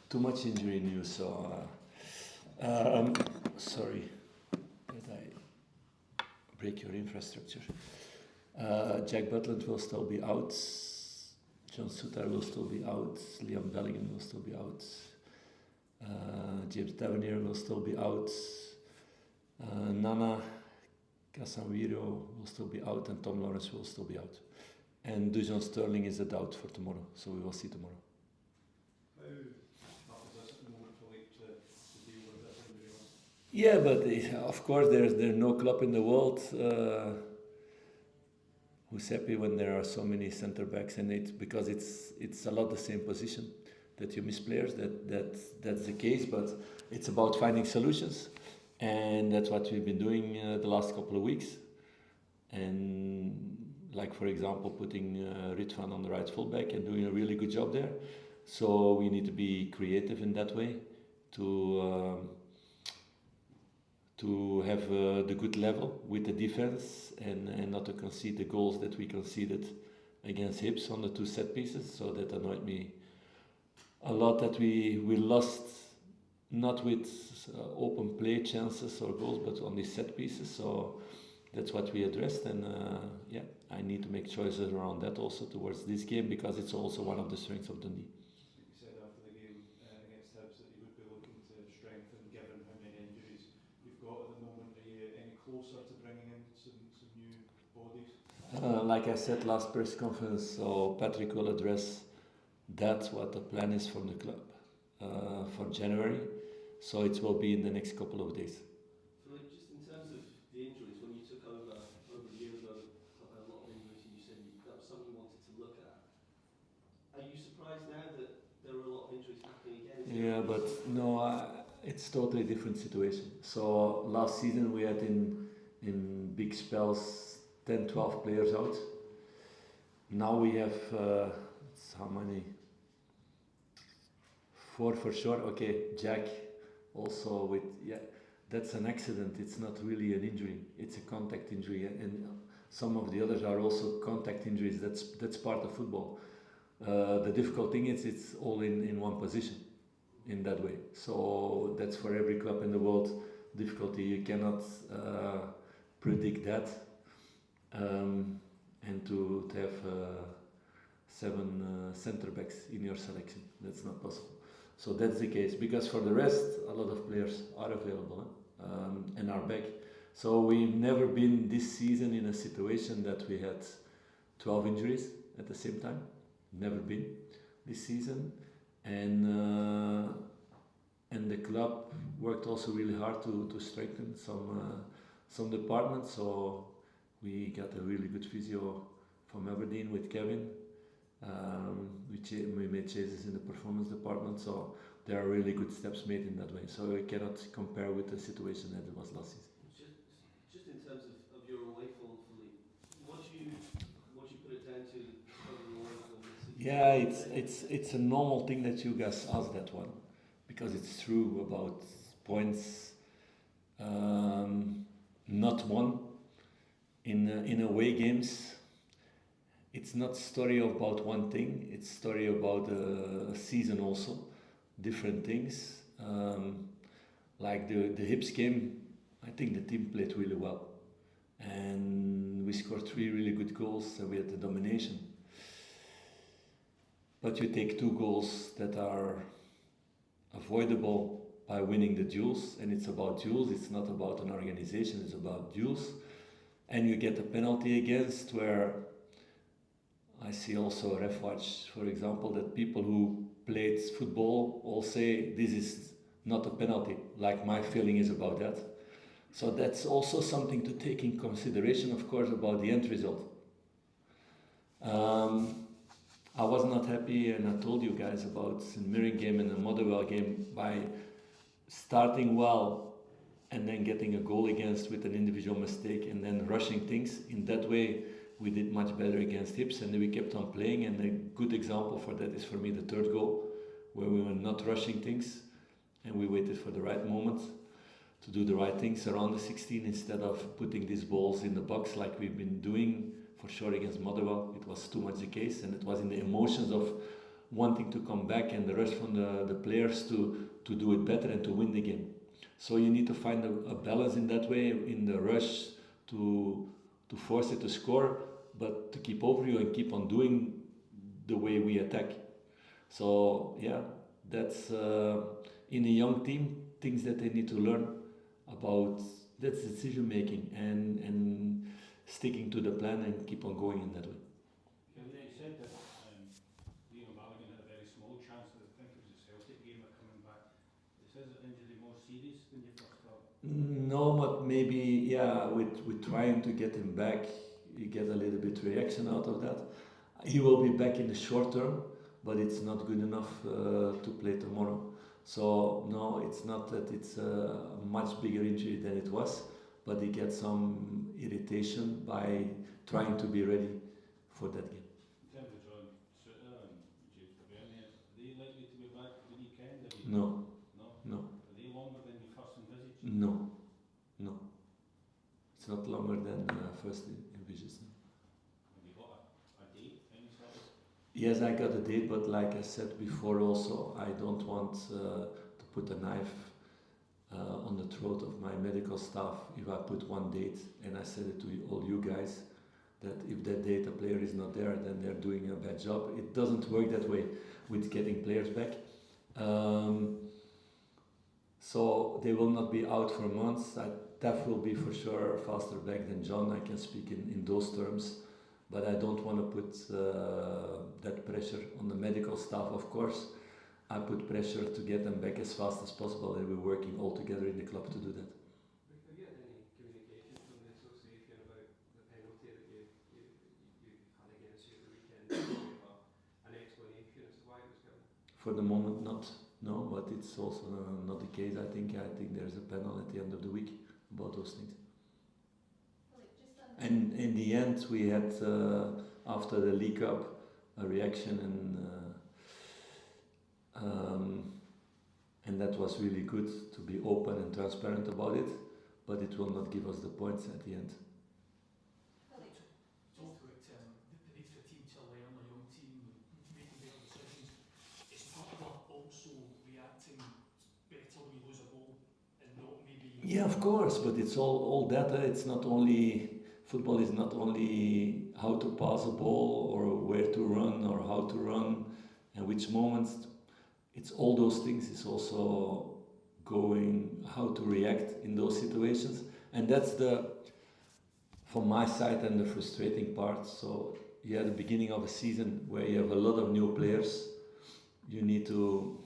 too much injury news. So sorry, did I break your infrastructure? Jack Butland will still be out. John Suter will still be out. Liam Bellingham will still be out. James Tavernier will still be out. Nana Casemiro will still be out, and Tom Lawrence will still be out. And Dujon Sterling is a doubt for tomorrow, so we will see tomorrow. How tough is this at the moment for League to deal with this injury? Yeah, but of course there's no club in the world who's happy when there are so many centre backs in it, because it's a lot the same position that you miss players. That's the case, but it's about finding solutions, and that's what we've been doing the last couple of weeks. And like, for example, putting Ritvan on the right fullback and doing a really good job there. So we need to be creative in that way to have the good level with the defense and not to concede the goals that we conceded against Hibs on the 2 set pieces. So that annoyed me a lot, that we lost not with open play chances or goals, but on these set pieces. So that's what we addressed, and I need to make choices around that also towards this game, because it's also one of the strengths of Dundee. You said after the game against Hibs that you would be looking to strengthen given how many injuries you've got at the moment. Are you any closer to bringing in some new bodies? Like I said last press conference, so Patrick will address that, what the plan is for the club for January. So it will be in the next couple of days. Just in terms of the injuries, when you took over a year ago, a lot of injuries, and you said that was something you wanted to look at. Are you surprised now that there are a lot of injuries happening again? Yeah, but no, it's totally different situation. So last season we had in big spells 10, 12 players out. Now we have how many? 4 for sure. Okay, Jack also with that's an accident. It's not really an injury. It's a contact injury, and some of the others are also contact injuries. That's part of football. The difficult thing is it's all in one position, in that way. So that's for every club in the world difficulty. You cannot predict that, and to have 7 centre backs in your selection. That's not possible. So that's the case, because for the rest, a lot of players are available and are back. So we've never been this season in a situation that we had 12 injuries at the same time. Never been this season, and the club worked also really hard to strengthen some departments. So we got a really good physio from Aberdeen with Kevin. We made changes in the performance department, so there are really good steps made in that way. So we cannot compare with the situation that it was last season. Just in terms of your away form, what do you put it down to? Yeah, it's a normal thing that you guys ask that one, because it's true about points not won in away games. It's not story about one thing, it's story about a season also, different things. Like the Hibs game, I think the team played really well. And we scored 3 really good goals, and we had the domination. But you take 2 goals that are avoidable by winning the duels, and it's about duels, it's not about an organization, it's about duels. And you get a penalty against, where I see also a ref watch, for example, that people who played football all say this is not a penalty, like my feeling is about that. So that's also something to take in consideration, of course, about the end result. I was not happy, and I told you guys about the Mirren game and the Motherwell game, by starting well and then getting a goal against with an individual mistake and then rushing things. In that way, we did much better against Hibs, and then we kept on playing. And a good example for that is, for me, the 3rd goal, where we were not rushing things and we waited for the right moment to do the right things around the 16 instead of putting these balls in the box like we've been doing for sure against Motherwell. It was too much the case, and it was in the emotions of wanting to come back and the rush from the players to do it better and to win the game. So you need to find a balance in that way, in the rush to force it to score, but to keep over you and keep on doing the way we attack. So yeah, that's in a young team, things that they need to learn about. That's decision making and sticking to the plan and keep on going in that way. You said that Liam Balogun had a very small chance, I think it was the Celtic game of coming back. Is his injury more serious than you first thought? No, but maybe, yeah, with trying to get him back, you get a little bit reaction out of that. He will be back in the short term, but it's not good enough to play tomorrow. So no, it's not that it's a much bigger injury than it was, but he gets some irritation by trying to be ready for that game. In terms of John Suter and James Tavernier, are they likely to be back for the weekend? No, No? no, Are they longer than you first envisaged? no, no. It's not longer than first envisaged. Have you got a date, any sort of? Yes, I got a date, but like I said before also, I don't want to put a knife on the throat of my medical staff if I put one date, and I said it to all you guys, that if that date a player is not there, then they're doing a bad job. It doesn't work that way with getting players back. So they will not be out for months. Tef will be for sure faster back than John, I can speak in those terms. But I don't want to put that pressure on the medical staff, of course. I put pressure to get them back as fast as possible, and we're working all together in the club to do that. Have you had any communication from the association about the penalty that you had against you at the weekend? An explanation as to why it was given? For the moment, not. No, but it's also not the case. I think there's a panel at the end of the week about those things. And in the end, we had, after the League Cup, a reaction, and that was really good to be open and transparent about it, but it will not give us the points at the end. Talked about the need for a team to learn, a young team making better decisions. Is football also reacting better when you lose a goal and not maybe? Yeah, of course, but it's all data. It's not only football is not only how to pass a ball or where to run or how to run and which moments. It's all those things. It's also how to react in those situations, and that's from my side, and the frustrating part. So yeah, the beginning of a season where you have a lot of new players, you need to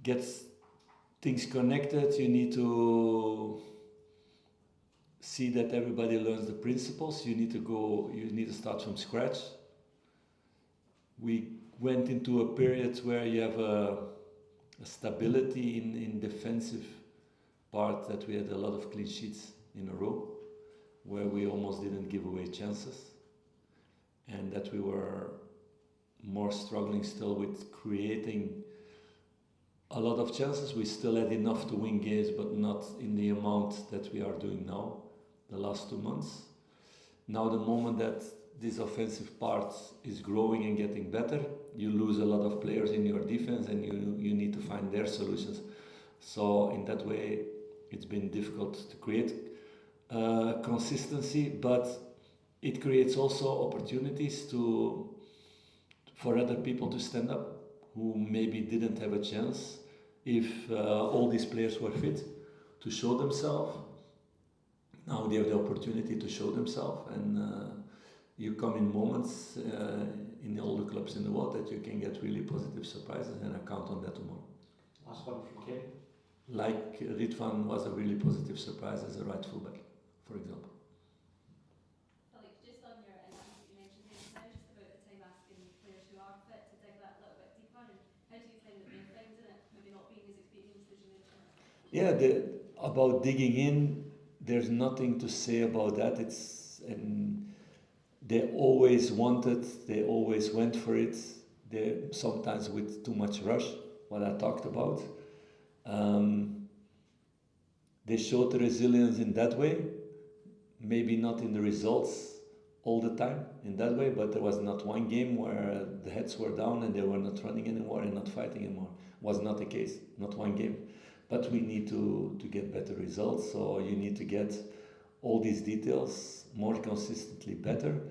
get things connected. You need to see that everybody learns the principles. You need to start from scratch. We went into a period where you have a stability in defensive part, that we had a lot of clean sheets in a row, where we almost didn't give away chances, and that we were more struggling still with creating a lot of chances. We still had enough to win games, but not in the amount that we are doing now, the last 2 months. Now the moment that this offensive part is growing and getting better, you lose a lot of players in your defense, and you need to find their solutions. So in that way, it's been difficult to create consistency, but it creates also opportunities for other people to stand up who maybe didn't have a chance if all these players were fit to show themselves. Now they have the opportunity to show themselves, and you come in moments in all the clubs in the world that you can get really positive surprises, and I count on that tomorrow. Last one from Ken. Like Ritvan was a really positive surprise as a right fullback, for example. Philippe, just on your interview, you mentioned it now just about the time asking players who are fit to dig that little bit deeper, and how do you find that they're finding it, maybe not being as experienced as you mentioned? Yeah, about digging in, there's nothing to say about that. And they always wanted, they always went for it. They sometimes with too much rush, what I talked about. They showed the resilience in that way, maybe not in the results, all the time in that way, but there was not one game where the heads were down and they were not running anymore and not fighting anymore. Was not the case, not one game. But we need to get better results, so you need to get all these details more consistently better.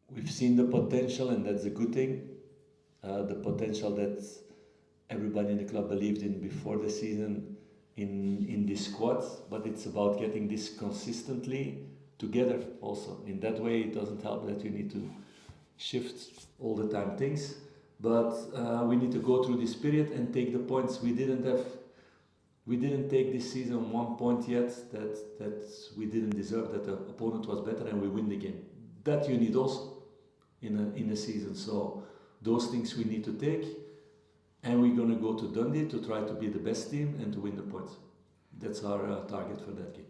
We've seen the potential, and that's a good thing. The potential that everybody in the club believed in before the season in this squad, but it's about getting this consistently together also. In that way, it doesn't help that you need to shift all the time things, but we need to go through this period and take the points. We didn't take this season 1 point yet that we didn't deserve, that the opponent was better and we win the game. That you need also in a season. So those things we need to take, and we're going to go to Dundee to try to be the best team and to win the points. That's our target for that game.